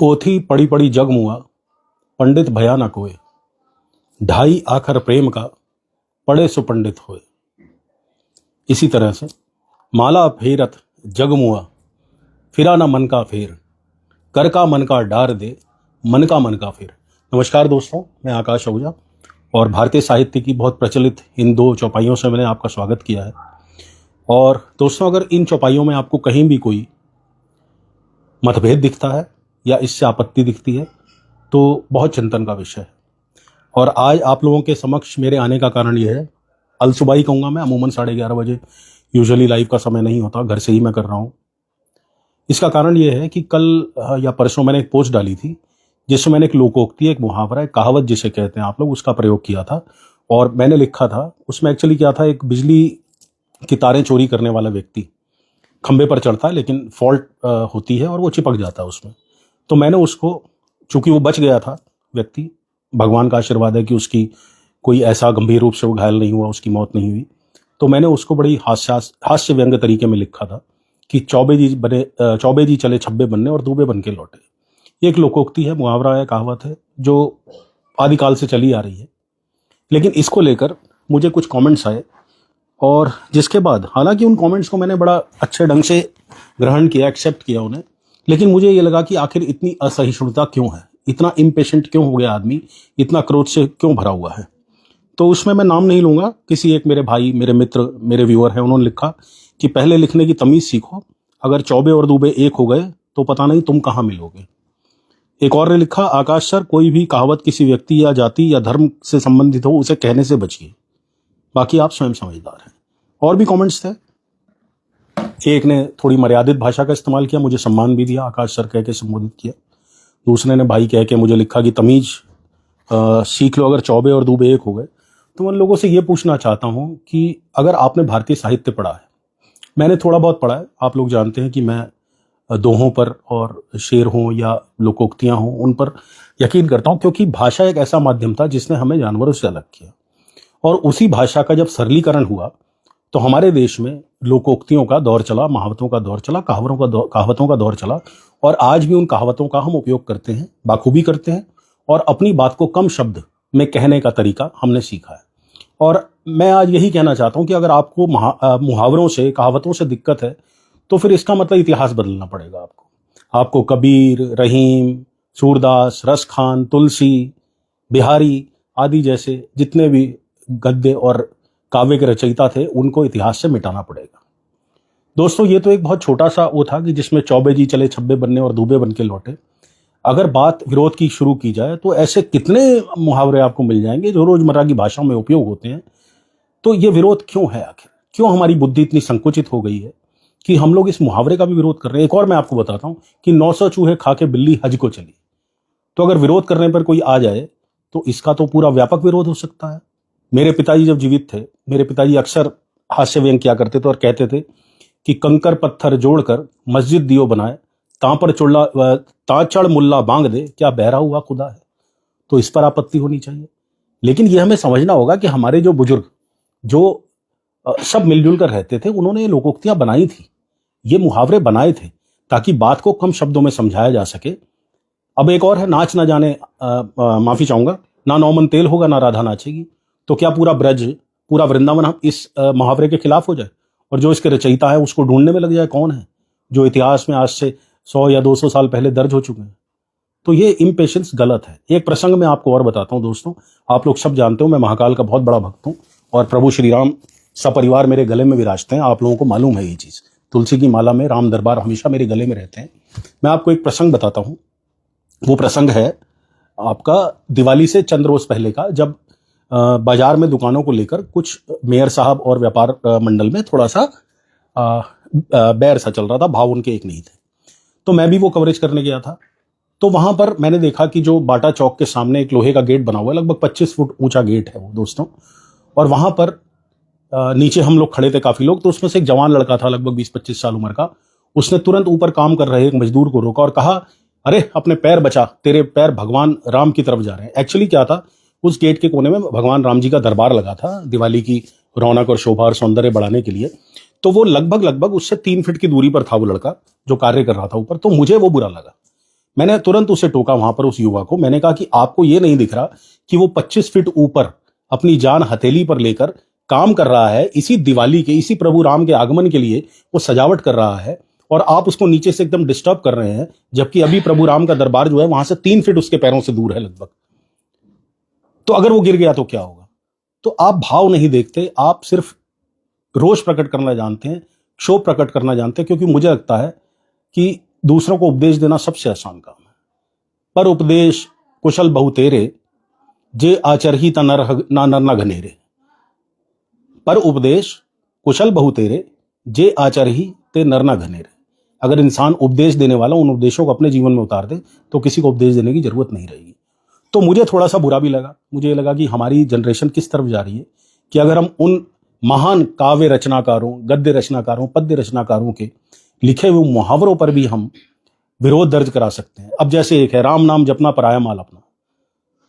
पोथी पड़ी पड़ी जग मुआ, पंडित भया न कोय। ढाई आखर प्रेम का, पढ़े सो पंडित होए। इसी तरह से माला फेरत जग मुआ, फिरा न मन का फेर। कर का मन का डार दे, मन का फेर। नमस्कार दोस्तों, मैं आकाश आहूजा और भारतीय साहित्य की बहुत प्रचलित इन दो चौपाइयों से मैंने आपका स्वागत किया है। और दोस्तों, अगर इन चौपाइयों में आपको कहीं भी कोई मतभेद दिखता है या इससे आपत्ति दिखती है तो बहुत चिंतन का विषय है। और आज आप लोगों के समक्ष मेरे आने का कारण यह है, अलसुबाही कहूँगा मैं, अमूमन 11:30 बजे यूजुअली लाइव का समय नहीं होता, घर से ही मैं कर रहा हूँ। इसका कारण यह है कि कल या परसों मैंने एक पोस्ट डाली थी जिसमें मैंने एक लोकोक्ति, एक मुहावरा, एक कहावत जिसे कहते हैं आप लोग, उसका प्रयोग किया था। और मैंने लिखा था उसमें, एक्चुअली क्या था, एक बिजली की तारें चोरी करने वाला व्यक्ति खंबे पर चढ़ता है लेकिन फॉल्ट होती है और वो चिपक जाता है उसमें। तो मैंने उसको, चूंकि वो बच गया था व्यक्ति, भगवान का आशीर्वाद है कि उसकी कोई ऐसा गंभीर रूप से वो घायल नहीं हुआ, उसकी मौत नहीं हुई, तो मैंने उसको बड़ी हास्य व्यंग्य तरीके में लिखा था कि चौबे जी चले छब्बे बनने और दूबे बन के लौटे। ये एक लोकोक्ति है, मुहावरा है, कहावत है जो आदिकाल से चली आ रही है। लेकिन इसको लेकर मुझे कुछ कमेंट्स आए और जिसके बाद, हालांकि उन कमेंट्स को मैंने बड़ा अच्छे ढंग से ग्रहण किया, एक्सेप्ट किया उन्हें, लेकिन मुझे ये लगा कि आखिर इतनी असहिष्णुता क्यों है, इतना इम्पेशेंट क्यों हो गया आदमी, इतना क्रोध से क्यों भरा हुआ है। तो उसमें मैं नाम नहीं लूंगा, किसी एक मेरे भाई, मेरे मित्र, मेरे व्यूअर हैं, उन्होंने लिखा कि पहले लिखने की तमीज सीखो, अगर चौबे और दूबे एक हो गए तो पता नहीं तुम कहाँ मिलोगे। एक और ने लिखा, आकाश सर, कोई भी कहावत किसी व्यक्ति या जाति या धर्म से संबंधित हो उसे कहने से बचिए, बाकी आप स्वयं समझदार हैं। और भी कमेंट्स थे। एक ने थोड़ी मर्यादित भाषा का इस्तेमाल किया, मुझे सम्मान भी दिया, आकाश सर कह के संबोधित किया। दूसरे ने भाई कह के मुझे लिखा कि तमीज सीख लो, अगर चौबे और दूबे एक हो गए। तो उन लोगों से ये पूछना चाहता हूँ कि अगर आपने भारतीय साहित्य पढ़ा है, मैंने थोड़ा बहुत पढ़ा है, आप लोग जानते हैं कि मैं दोहों पर और शेर हों या लोकोक्तियाँ हों उन पर यकीन करता हूँ, क्योंकि भाषा एक ऐसा माध्यम था जिसने हमें जानवरों से अलग किया। और उसी भाषा का जब सरलीकरण हुआ तो हमारे देश में लोकोक्तियों का दौर चला, महावतों का दौर चला, कहावतों का दौर चला। और आज भी उन कहावतों का हम उपयोग करते हैं, बाखूबी करते हैं, और अपनी बात को कम शब्द में कहने का तरीका हमने सीखा है। और मैं आज यही कहना चाहता हूं कि अगर आपको मुहावरों से, कहावतों से दिक्कत है तो फिर इसका मतलब इतिहास बदलना पड़ेगा आपको कबीर, रहीम, सूरदास, रसखान, तुलसी, बिहारी आदि जैसे जितने भी गद्य और काव्य के रचयिता थे उनको इतिहास से मिटाना पड़ेगा। दोस्तों, ये तो एक बहुत छोटा सा वो था कि जिसमें चौबे जी चले छब्बे बनने और दूबे बन के लौटे। अगर बात विरोध की शुरू की जाए तो ऐसे कितने मुहावरे आपको मिल जाएंगे जो रोजमर्रा की भाषा में उपयोग होते हैं। तो ये विरोध क्यों है आखिर? क्यों हमारी बुद्धि इतनी संकुचित हो गई है कि हम लोग इस मुहावरे का भी विरोध कर रहे हैं? एक और मैं आपको बताता हूं कि 900 चूहे खा के बिल्ली हज को चली। तो अगर विरोध करने पर कोई आ जाए तो इसका तो पूरा व्यापक विरोध हो सकता है। मेरे पिताजी जब जीवित थे, मेरे पिताजी अक्सर हास्य व्यंग किया करते थे और कहते थे कि कंकर पत्थर जोड़कर मस्जिद दियो बनाए, ताचड़ मुल्ला बांग दे, क्या बहरा हुआ खुदा है। तो इस पर आपत्ति होनी चाहिए। लेकिन यह हमें समझना होगा कि हमारे जो बुजुर्ग, जो सब मिलजुल कर रहते थे, उन्होंने ये लोकोक्तियां बनाई थी, ये मुहावरे बनाए थे ताकि बात को कम शब्दों में समझाया जा सके। अब एक और है, नाच ना जाने, माफी चाहूंगा, ना नौमन तेल होगा ना राधा नाचेगी। तो क्या पूरा ब्रज, पूरा वृंदावन हम इस मुहावरे के खिलाफ हो जाए और जो इसके रचयिता है उसको ढूंढने में लग जाए कौन है, जो इतिहास में आज से 100 या 200 साल पहले दर्ज हो चुके हैं? तो ये इम्पेशेंस गलत है। एक प्रसंग में आपको और बताता हूं दोस्तों, आप लोग सब जानते हो मैं महाकाल का बहुत बड़ा भक्त हूं और प्रभु श्री राम सपरिवार मेरे गले में विराजते हैं, आप लोगों को मालूम है ये चीज। तुलसी की माला में राम दरबार हमेशा मेरे गले में रहते हैं। मैं आपको एक प्रसंग बताता हूं। वो प्रसंग है आपका दिवाली से चंद रोज पहले का, जब बाजार में दुकानों को लेकर कुछ मेयर साहब और व्यापार मंडल में थोड़ा सा बैर सा चल रहा था, भाव उनके एक नहीं थे। तो मैं भी वो कवरेज करने गया था। तो वहां पर मैंने देखा कि जो बाटा चौक के सामने एक लोहे का गेट बना हुआ है, लगभग 25 फुट ऊंचा गेट है वो दोस्तों। और वहां पर नीचे हम लोग खड़े थे, काफी लोग। तो उसमें से एक जवान लड़का था, लगभग 20-25 साल उम्र का। उसने तुरंत ऊपर काम कर रहे एक मजदूर को रोका और कहा, अरे अपने पैर बचा, तेरे पैर भगवान राम की तरफ जा रहे हैं। एक्चुअली क्या था, उस गेट के कोने में भगवान राम जी का दरबार लगा था, दिवाली की रौनक और शोभा और सौंदर्य बढ़ाने के लिए। तो वो लगभग उससे 3 फीट की दूरी पर था वो लड़का जो कार्य कर रहा था ऊपर। तो मुझे वो बुरा लगा। मैंने तुरंत उसे टोका वहां पर, उस युवा को। मैंने कहा कि आपको ये नहीं दिख रहा कि वो 25 फीट ऊपर अपनी जान हथेली पर लेकर काम कर रहा है, इसी दिवाली के, इसी प्रभु राम के आगमन के लिए वो सजावट कर रहा है, और आप उसको नीचे से एकदम डिस्टर्ब कर रहे हैं, जबकि अभी प्रभु राम का दरबार जो है वहां से 3 फीट उसके पैरों से दूर है लगभग। तो अगर वो गिर गया तो क्या होगा? तो आप भाव नहीं देखते, आप सिर्फ रोष प्रकट करना जानते हैं, क्षोभ प्रकट करना जानते हैं, क्योंकि मुझे लगता है कि दूसरों को उपदेश देना सबसे आसान काम है। पर उपदेश कुशल बहु तेरे, जे आचरही ता नर ना घनेरे। पर उपदेश कुशल बहु तेरे, जे आचरही ते नर ना घनेरे। अगर इंसान उपदेश देने वाला उन उपदेशों को अपने जीवन में उतार दे तो किसी को उपदेश देने की जरूरत नहीं रहेगी। तो मुझे थोड़ा सा बुरा भी लगा। मुझे ये लगा कि हमारी जनरेशन किस तरफ जा रही है, कि अगर हम उन महान काव्य रचनाकारों, गद्य रचनाकारों, पद्य रचनाकारों के लिखे हुए मुहावरों पर भी हम विरोध दर्ज करा सकते हैं। अब जैसे एक है, राम नाम जपना पराया माल अपना।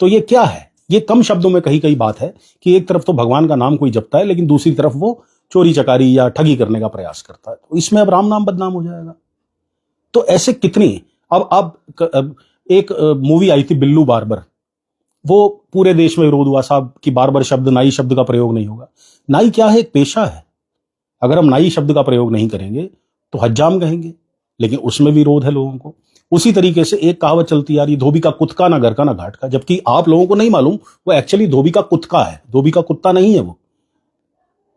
तो ये क्या है? ये कम शब्दों में कही कही बात है कि एक तरफ तो भगवान का नाम कोई जपता है, लेकिन दूसरी तरफ वो चोरी चकारी या ठगी करने का प्रयास करता है। तो इसमें अब राम नाम बदनाम हो जाएगा। तो ऐसे कितनी, अब एक मूवी आई थी बिल्लू बार्बर, वो पूरे देश में विरोध हुआ साहब कि बार्बर शब्द, नाई शब्द का प्रयोग नहीं होगा। नाई क्या है? एक पेशा है। अगर हम नाई शब्द का प्रयोग नहीं करेंगे तो हज्जाम कहेंगे, लेकिन उसमें विरोध है लोगों को। उसी तरीके से एक कहावत चलती आ रही, धोबी का कुत्ता ना घर का ना घाट का, जबकि आप लोगों को नहीं मालूम वो एक्चुअली धोबी का कुत्ता है, धोबी का कुत्ता नहीं है। वो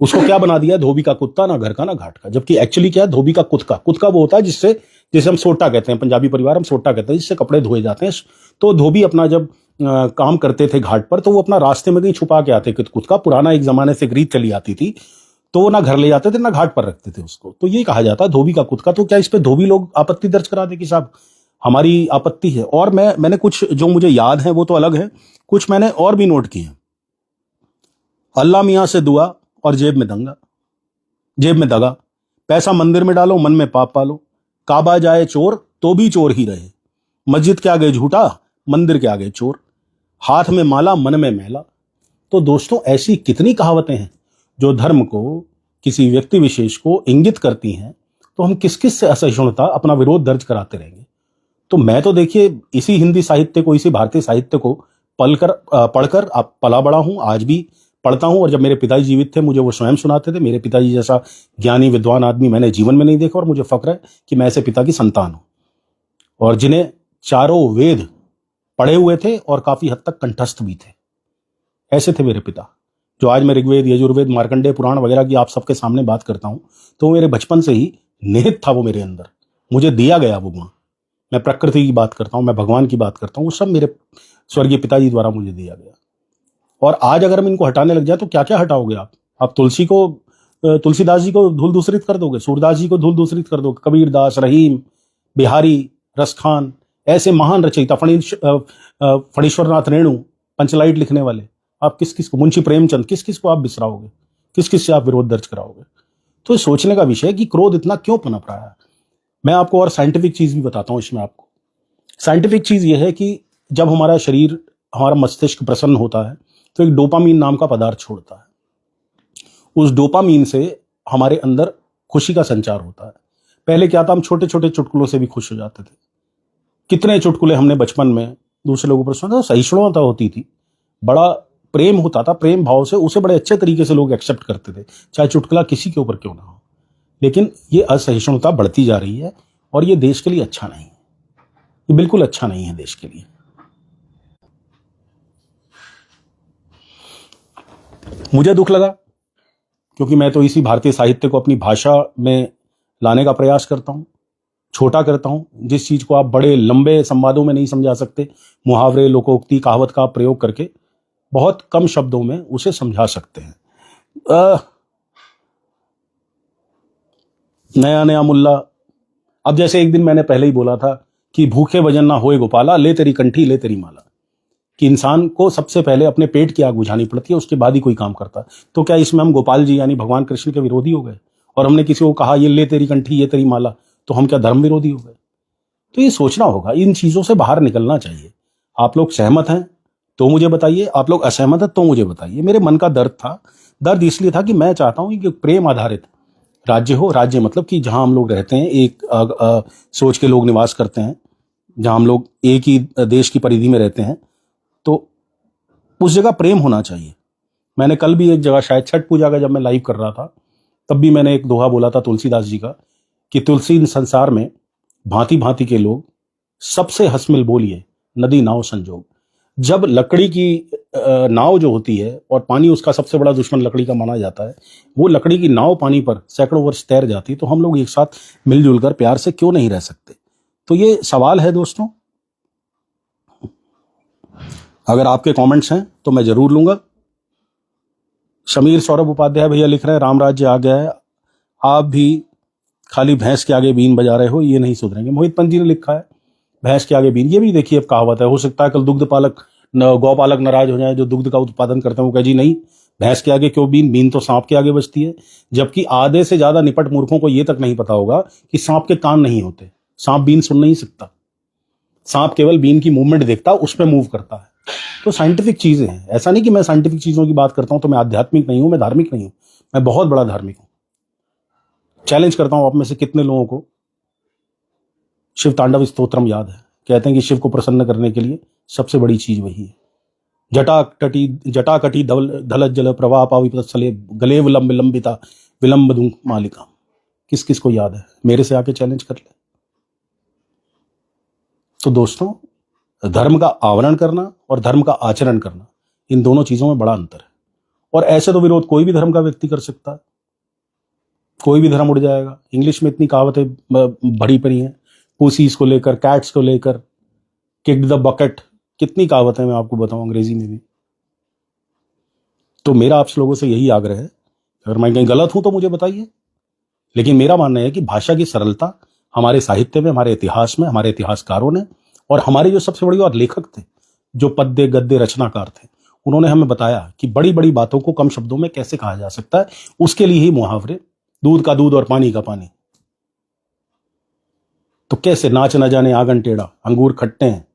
उसको क्या बना दिया, धोबी का कुत्ता ना घर का ना घाट का, जबकि एक्चुअली क्या है, धोबी का कुत्ता। कुत्ता वो होता है जिससे, जैसे हम सोटा कहते हैं, पंजाबी परिवार हम सोटा कहते हैं, जिससे कपड़े धोए जाते हैं। तो धोबी अपना जब काम करते थे घाट पर, तो वो अपना रास्ते में कहीं छुपा के आते। कुत्ता पुराना एक जमाने से एक रीत चली आती थी, तो वो ना घर ले जाते थे ना घाट पर रखते थे उसको। तो ये कहा जाता है धोबी का कुत्ता। तो क्या इस पे धोबी लोग आपत्ति दर्ज करा दे कि साहब हमारी आपत्ति है? और मैंने कुछ जो मुझे याद है वो तो अलग है, कुछ मैंने और भी नोट किए हैं। अल्लाह मियाँ से दुआ और जेब में दगा, पैसा मंदिर में डालो, मन में पाप पालो, काबा जाए चोर तो भी चोर ही रहे, मस्जिद के आगे झूठा, मंदिर के आगे चोर, हाथ में माला मन में मैला। तो दोस्तों, ऐसी कितनी कहावतें हैं जो धर्म को, किसी व्यक्ति विशेष को इंगित करती हैं। तो हम किस किस से असहिष्णुता, अपना विरोध दर्ज कराते रहेंगे। तो मैं तो देखिए इसी हिंदी साहित्य को, इसी भारतीय साहित्य को पढ़कर पला बड़ा हूं, आज भी पढ़ता हूं। और जब मेरे पिताजी जीवित थे मुझे वो स्वयं सुनाते थे। मेरे पिताजी जैसा ज्ञानी विद्वान आदमी मैंने जीवन में नहीं देखा, और मुझे फक्र है कि मैं ऐसे पिता की संतान हूं, और जिन्हें चारों वेद पढ़े हुए थे और काफी हद तक कंठस्थ भी थे। ऐसे थे मेरे पिता। जो आज मैं ऋग्वेद, यजुर्वेद, मार्कंडेय पुराण वगैरह की आप सबके सामने बात करता हूं, तो मेरे बचपन से ही निहित था वो मेरे अंदर, मुझे दिया गया वो गुण। मैं प्रकृति की बात करता हूं, मैं भगवान की बात करता हूं, वो सब मेरे स्वर्गीय पिताजी द्वारा मुझे दिया गया। और आज अगर हम इनको हटाने लग जाए तो क्या क्या हटाओगे आप तुलसीदास जी को धूल दूसरित कर दोगे, सूरदास जी को धूल दूसरित कर दोगे, कबीर दास, रहीम, बिहारी, रसखान, ऐसे महान रचयिता, फणीश्वरनाथ रेणु, पंचलाइट लिखने वाले, आप किस किस को, मुंशी प्रेमचंद, किस किस को आप बिसराओगे, किस किस से आप विरोध दर्ज कराओगे? तो ये सोचने का विषय है कि क्रोध इतना क्यों पनप रहा है। मैं आपको और साइंटिफिक चीज भी बताता हूं इसमें। आपको साइंटिफिक चीज यह है कि जब हमारा शरीर, हमारा मस्तिष्क प्रसन्न होता है तो एक डोपामीन नाम का पदार्थ छोड़ता है। उस डोपामीन से हमारे अंदर खुशी का संचार होता है। पहले क्या था, हम छोटे छोटे चुटकुलों से भी खुश हो जाते थे। कितने चुटकुले हमने बचपन में दूसरे लोगों पर सुना था, सहिष्णुता होती थी, बड़ा प्रेम होता था, प्रेम भाव से उसे बड़े अच्छे तरीके से लोग एक्सेप्ट करते थे, चाहे चुटकुला किसी के ऊपर क्यों ना हो। लेकिन ये असहिष्णुता बढ़ती जा रही है, और ये देश के लिए अच्छा नहीं है, ये बिल्कुल अच्छा नहीं है देश के लिए। मुझे दुख लगा क्योंकि मैं तो इसी भारतीय साहित्य को अपनी भाषा में लाने का प्रयास करता हूं, छोटा करता हूं। जिस चीज को आप बड़े लंबे संवादों में नहीं समझा सकते, मुहावरे, लोकोक्ति, कहावत का प्रयोग करके बहुत कम शब्दों में उसे समझा सकते हैं। नया नया मुल्ला, अब जैसे एक दिन मैंने पहले ही बोला था कि भूखे भजन ना होए गोपाला, ले तेरी कंठी ले तेरी माला, कि इंसान को सबसे पहले अपने पेट की आग बुझानी पड़ती है, उसके बाद ही कोई काम करता है। तो क्या इसमें हम गोपाल जी यानी भगवान कृष्ण के विरोधी हो गए? और हमने किसी को कहा ये ले तेरी कंठी ये तेरी माला, तो हम क्या धर्म विरोधी हो गए? तो ये सोचना होगा, इन चीजों से बाहर निकलना चाहिए। आप लोग सहमत हैं तो मुझे बताइए, आप लोग असहमत हैं तो मुझे बताइए। मेरे मन का दर्द था, दर्द इसलिए था कि मैं चाहता हूं कि प्रेम आधारित राज्य हो। राज्य मतलब कि जहां हम लोग रहते हैं, एक सोच के लोग निवास करते हैं, जहाँ हम लोग एक ही देश की परिधि में रहते हैं, तो उस जगह प्रेम होना चाहिए। मैंने कल भी एक जगह, शायद छठ पूजा का जब मैं लाइव कर रहा था, तब भी मैंने एक दोहा बोला था तुलसीदास जी का, कि तुलसी इन संसार में भांति भांति के लोग, सबसे हंसमिल बोलिए नदी नाव संजोग। जब लकड़ी की नाव जो होती है और पानी उसका सबसे बड़ा दुश्मन लकड़ी का माना जाता है, वो लकड़ी की नाव पानी पर सैकड़ों वर्ष तैर जाती, तो हम लोग एक साथ मिलजुल कर प्यार से क्यों नहीं रह सकते? तो ये सवाल है दोस्तों। अगर आपके कमेंट्स हैं तो मैं जरूर लूंगा। शमीर सौरभ उपाध्याय भैया लिख रहे हैं, राम राज्य आ गया है, आप भी खाली भैंस के आगे बीन बजा रहे हो, ये नहीं सुधरेंगे। मोहित पंत जी ने लिखा है भैंस के आगे बीन, ये भी देखिए अब कहावत है। हो सकता है कल दुग्ध पालक गौपालक नाराज हो जाए, जो दुग्ध का उत्पादन करते हैं, वो कहे जी नहीं, भैंस के आगे क्यों बीन, बीन तो सांप के आगे बजती है। जबकि आधे से ज्यादा निपट मूर्खों को ये तक नहीं पता होगा कि सांप के कान नहीं होते, सांप बीन सुन नहीं सकता, सांप केवल बीन की मूवमेंट देखता, उस पर मूव करता है। तो साइंटिफिक चीजें हैं। ऐसा नहीं कि मैं साइंटिफिक चीजों की बात करता हूं तो मैं आध्यात्मिक नहीं हूं, मैं धार्मिक नहीं हूं, मैं बहुत बड़ा धार्मिक हूं। चैलेंज करता हूं आप में से कितने लोगों को शिव तांडव स्तोत्रम याद है। कहते हैं कि शिव को प्रसन्न करने के लिए सबसे बड़ी चीज वही है। जटा कटी धल जल प्रवाह पावितले गले विलंब विलंबिता विलंब दूं मालिका। किस किस को याद है? मेरे से आके चैलेंज कर ले। तो दोस्तों, धर्म का आवरण करना और धर्म का आचरण करना, इन दोनों चीजों में बड़ा अंतर है। और ऐसे तो विरोध कोई भी धर्म का व्यक्ति कर सकता है, कोई भी धर्म उड़ जाएगा। इंग्लिश में इतनी कहावतें भरी पड़ी हैं, पुसीज को लेकर, कैट्स को लेकर, किक द बकेट, कितनी कहावतें मैं आपको बताऊं अंग्रेजी में भी। तो मेरा आप लोगों से यही आग्रह है, अगर मैं कहीं गलत हूं तो मुझे बताइए, लेकिन मेरा मानना है कि भाषा की सरलता हमारे साहित्य में, हमारे इतिहास में, हमारे इतिहासकारों ने और हमारे जो सबसे बड़ी और लेखक थे, जो पद्य गद्य रचनाकार थे, उन्होंने हमें बताया कि बड़ी बड़ी बातों को कम शब्दों में कैसे कहा जा सकता है। उसके लिए ही मुहावरे, दूध का दूध और पानी का पानी। तो कैसे नाच न जाने आंगन टेढ़ा, अंगूर खट्टे हैं,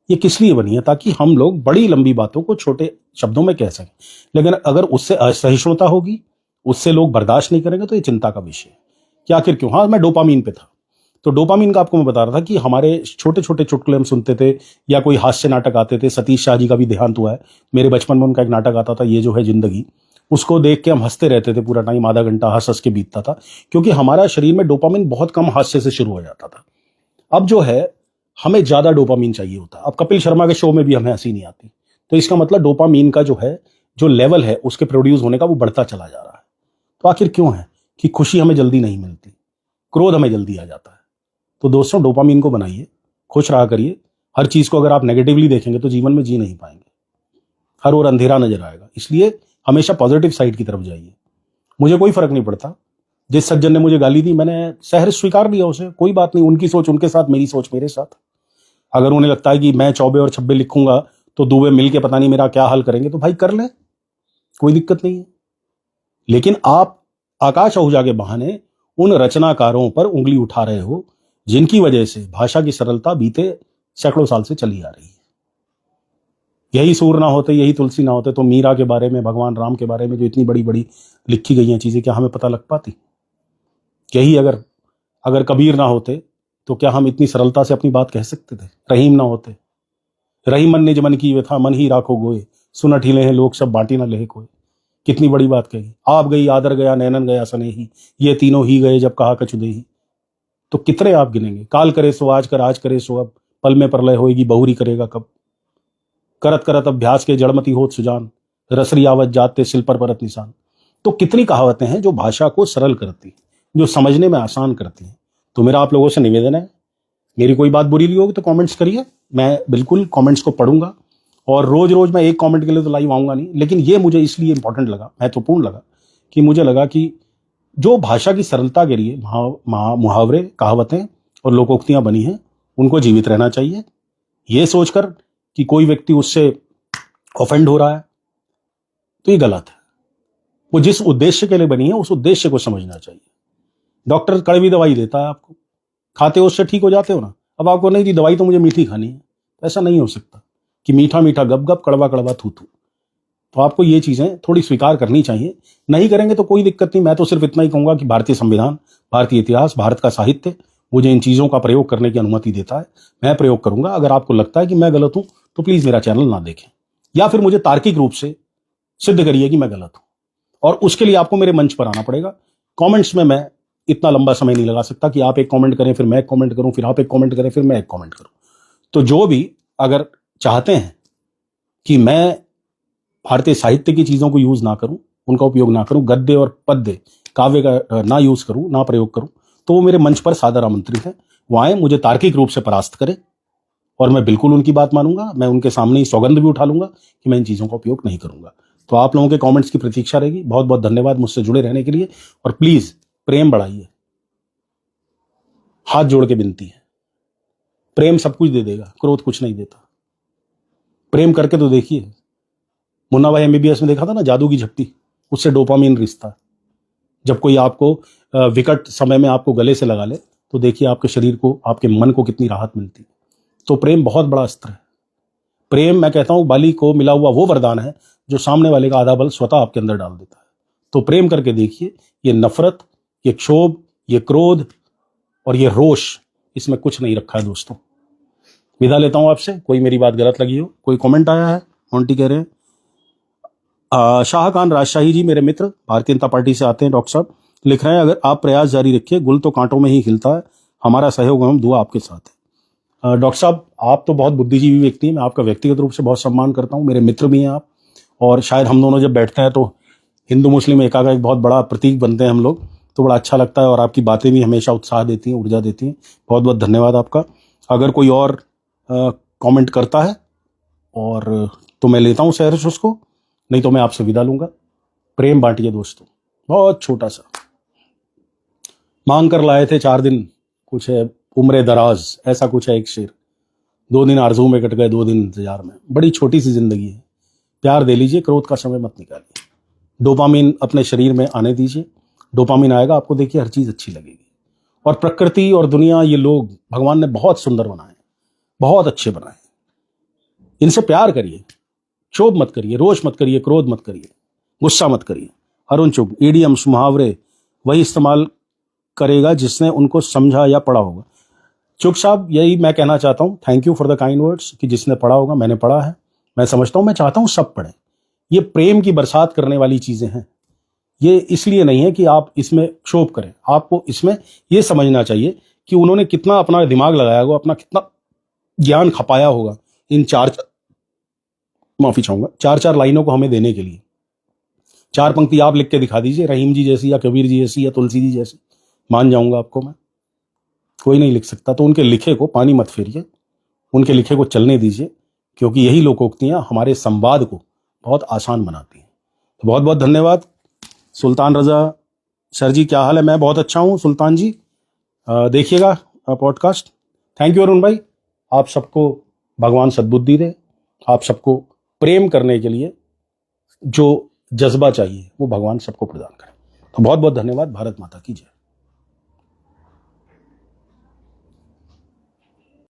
ये किस लिए बनी है? ताकि हम लोग बड़ी लंबी बातों को छोटे शब्दों में कह सकें। लेकिन अगर उससे असहिष्णुता होगी, उससे लोग बर्दाश्त नहीं करेंगे, तो ये चिंता का विषय है कि आखिर क्यों। हाँ, मैं डोपामीन पे था, तो डोपामीन का आपको मैं बता रहा था कि हमारे छोटे छोटे चुटकुले हम सुनते थे, या कोई हास्य नाटक आते थे। सतीश शाह जी का भी देहांत हुआ है, मेरे बचपन में उनका एक नाटक आता था, ये जो है जिंदगी, उसको देख के हम हंसते रहते थे पूरा टाइम, आधा घंटा हंस हंस के बीतता था, क्योंकि हमारा शरीर में डोपामीन बहुत कम हास्य से शुरू हो जाता था। अब जो है हमें ज्यादा डोपामीन चाहिए होता है। अब कपिल शर्मा के शो में भी हमें हंसी नहीं आती, तो इसका मतलब डोपामीन का जो है, जो लेवल है उसके प्रोड्यूस होने का, वो बढ़ता चला जा रहा है। तो आखिर क्यों है कि खुशी हमें जल्दी नहीं मिलती, क्रोध हमें जल्दी आ जाता है। तो दोस्तों, डोपामीन को बनाइए, खुश रहा करिए। हर चीज को अगर आप नेगेटिवली देखेंगे तो जीवन में जी नहीं पाएंगे, हर ओर अंधेरा नजर आएगा। इसलिए हमेशा पॉजिटिव साइड की तरफ जाइए। मुझे कोई फर्क नहीं पड़ता, जिस सज्जन ने मुझे गाली दी मैंने सहर्ष स्वीकार लिया उसे, कोई बात नहीं। उनकी सोच उनके साथ, मेरी सोच मेरे साथ। अगर उन्हें लगता है कि मैं चौबे और छब्बे लिखूंगा तो दुबे मिल के पता नहीं मेरा क्या हाल करेंगे, तो भाई कर ले, कोई दिक्कत नहीं है। लेकिन आप आकाश आहूजा के बहाने उन रचनाकारों पर उंगली उठा रहे हो जिनकी वजह से भाषा की सरलता बीते सैकड़ों साल से चली आ रही है। यही सूर ना होते, यही तुलसी ना होते, तो मीरा के बारे में, भगवान राम के बारे में जो इतनी बड़ी बड़ी लिखी गई हैं चीजें, क्या हमें पता लग पाती? यही अगर कबीर ना होते तो क्या हम इतनी सरलता से अपनी बात कह सकते थे? रहीम ना होते, रही मन निज मन की व्यथा, मन ही राखो गोए, सुनट हिले हैं लोग सब बाटी ना लेहे कोई। कितनी बड़ी बात कही। आप गई, आदर गया, नैनन गया स्नेही, ये तीनों ही गए जब कहा कछु देही। तो कितने आप गिनेंगे? काल करे सो आज कर, आज करे सो अब, पल में प्रलय होएगी, बहुरी करेगा कब। करत करत अभ्यास के जड़मती होत सुजान, रसरी आवत जाते सिल पर परत निशान। तो कितनी कहावतें हैं जो भाषा को सरल करती, जो समझने में आसान करती हैं। तो मेरा आप लोगों से निवेदन है, मेरी कोई बात बुरी नहीं होगी तो कमेंट्स करिए, मैं बिल्कुल कमेंट्स को पढ़ूंगा। और रोज रोज मैं एक कमेंट के लिए तो लाइव आऊंगा नहीं, लेकिन ये मुझे इसलिए इंपॉर्टेंट लगा, महत्वपूर्ण लगा, कि मुझे लगा कि जो भाषा की सरलता के लिए मुहावरे, कहावतें और लोकोक्तियां बनी हैं, उनको जीवित रहना चाहिए। ये सोचकर कि कोई व्यक्ति उससे ऑफेंड हो रहा है, तो ये गलत है। वो जिस उद्देश्य के लिए बनी है, उस उद्देश्य को समझना चाहिए। डॉक्टर कड़वी दवाई देता है आपको, खाते हो उससे ठीक हो जाते हो ना। अब आपको नहीं जी दवाई तो मुझे मीठी खानी है, तो ऐसा नहीं हो सकता कि मीठा मीठा गप गप, कड़वा कड़वा थू थू। तो आपको ये चीजें थोड़ी स्वीकार करनी चाहिए। नहीं करेंगे तो कोई दिक्कत नहीं, मैं तो सिर्फ इतना ही कहूंगा कि भारतीय संविधान, भारतीय इतिहास, भारत का साहित्य मुझे इन चीज़ों का प्रयोग करने की अनुमति देता है, मैं प्रयोग करूंगा। अगर आपको लगता है कि मैं गलत हूं तो प्लीज़ मेरा चैनल ना देखें, या फिर मुझे तार्किक रूप से सिद्ध करिए कि मैं गलत हूं, और उसके लिए आपको मेरे मंच पर आना पड़ेगा। कमेंट्स में मैं इतना लंबा समय नहीं लगा सकता कि आप एक कमेंट करें, फिर मैं एक कमेंट करूं, फिर आप एक कमेंट करें, फिर मैं एक कमेंट करूं। तो जो भी अगर चाहते हैं कि मैं भारतीय साहित्य की चीज़ों को यूज़ ना करूं, उनका उपयोग ना करूं, गद्य और पद्य काव्य का ना यूज़ करूं, ना प्रयोग करूं, तो वो मेरे मंच पर सादर आमंत्रित है। वो आए, मुझे तार्किक रूप से परास्त करें, और मैं बिल्कुल उनकी बात मानूंगा। मैं उनके सामने ही सौगंध भी उठा लूंगा कि मैं इन चीज़ों का उपयोग नहीं करूंगा। तो आप लोगों के कमेंट्स की प्रतीक्षा रहेगी। बहुत बहुत धन्यवाद मुझसे जुड़े रहने के लिए, और प्लीज़ प्रेम बढ़ाइए, हाथ जोड़ के विनती है। प्रेम सब कुछ दे देगा, क्रोध कुछ नहीं देता। प्रेम करके तो देखिए, मुन्ना भाई MBBS में देखा था ना, जादू की झप्पी, उससे डोपामीन रिश्ता। जब कोई आपको विकट समय में आपको गले से लगा ले, तो देखिए आपके शरीर को, आपके मन को कितनी राहत मिलती है। तो प्रेम बहुत बड़ा अस्त्र है। प्रेम, मैं कहता हूं, बाली को मिला हुआ वो वरदान है जो सामने वाले का आधा बल स्वतः आपके अंदर डाल देता है। तो प्रेम करके देखिए, ये नफरत, ये क्षोभ, ये क्रोध और ये रोष, इसमें कुछ नहीं रखा है दोस्तों। विदा लेता हूं आपसे। कोई मेरी बात गलत लगी हो, कोई कमेंट आया है, मोंटी कह रहे हैं, शाह खान राजशाही जी मेरे मित्र, भारतीय जनता पार्टी से आते हैं, डॉक्टर साहब लिख रहे हैं, अगर आप प्रयास जारी रखिए, गुल तो कांटों में ही खिलता है, हमारा सहयोग एवं दुआ आपके साथ है। डॉक्टर साहब, आप तो बहुत बुद्धिजीवी व्यक्ति हैं, मैं आपका व्यक्तिगत रूप से बहुत सम्मान करता हूं, मेरे मित्र भी हैं आप, और शायद हम दोनों जब बैठते हैं तो हिंदू मुस्लिम एका का एक बहुत बड़ा प्रतीक बनते हैं हम लोग, तो बड़ा अच्छा लगता है, और आपकी बातें भी हमेशा उत्साह देती हैं, ऊर्जा देती हैं। बहुत बहुत धन्यवाद आपका। अगर कोई और कमेंट करता है और तो मैं लेता हूं सहर्ष उसको, नहीं तो मैं आपसे विदा लूंगा। प्रेम बांटिए दोस्तों, बहुत छोटा सा। मांग कर लाए थे 4 दिन, कुछ है उम्र दराज, ऐसा कुछ है एक शेर। 2 दिन आरज़ू में कट गए, 2 दिन इंतजार में। बड़ी छोटी सी जिंदगी है, प्यार दे लीजिए, क्रोध का समय मत निकालिए। डोपामीन अपने शरीर में आने दीजिए, डोपामीन आएगा, आपको देखिए हर चीज अच्छी लगेगी। और प्रकृति और दुनिया, ये लोग भगवान ने बहुत सुंदर बनाए, बहुत अच्छे बनाए। इनसे प्यार करिए, क्षोभ मत करिए, रोष मत करिए, क्रोध मत करिए, गुस्सा मत करिए। अरुण चुग, ईडियम्स, मुहावरे वही इस्तेमाल करेगा जिसने उनको समझा या पढ़ा होगा। चुग साहब, यही मैं कहना चाहता हूँ, thank you for the kind words, कि जिसने पढ़ा होगा, मैंने पढ़ा है, मैं समझता हूँ, मैं चाहता हूँ सब पढ़ें। ये प्रेम की बरसात करने वाली चीजें हैं। ये इसलिए नहीं है कि आप इसमें क्षोभ करें, आपको इसमें ये समझना चाहिए कि उन्होंने कितना अपना दिमाग लगाया होगा, अपना कितना ज्ञान खपाया होगा इन माफी चाहूंगा, 4 लाइनों को हमें देने के लिए। 4 पंक्ति आप लिख के दिखा दीजिए, रहीम जी जैसी या कबीर जी जैसी या तुलसी जी जैसी, मान जाऊंगा आपको मैं। कोई नहीं लिख सकता, तो उनके लिखे को पानी मत फेरिए, उनके लिखे को चलने दीजिए, क्योंकि यही लोकोक्तियां हमारे संवाद को बहुत आसान बनाती हैं। तो बहुत बहुत धन्यवाद। सुल्तान रजा सर जी, क्या हाल है? मैं बहुत अच्छा हूं सुल्तान जी, देखिएगा पॉडकास्ट। थैंक यू अरुण भाई। आप सबको भगवान सद्बुद्धि दे, आप सबको प्रेम करने के लिए जो जज्बा चाहिए वो भगवान सबको प्रदान करें। तो बहुत बहुत धन्यवाद। भारत माता की जय।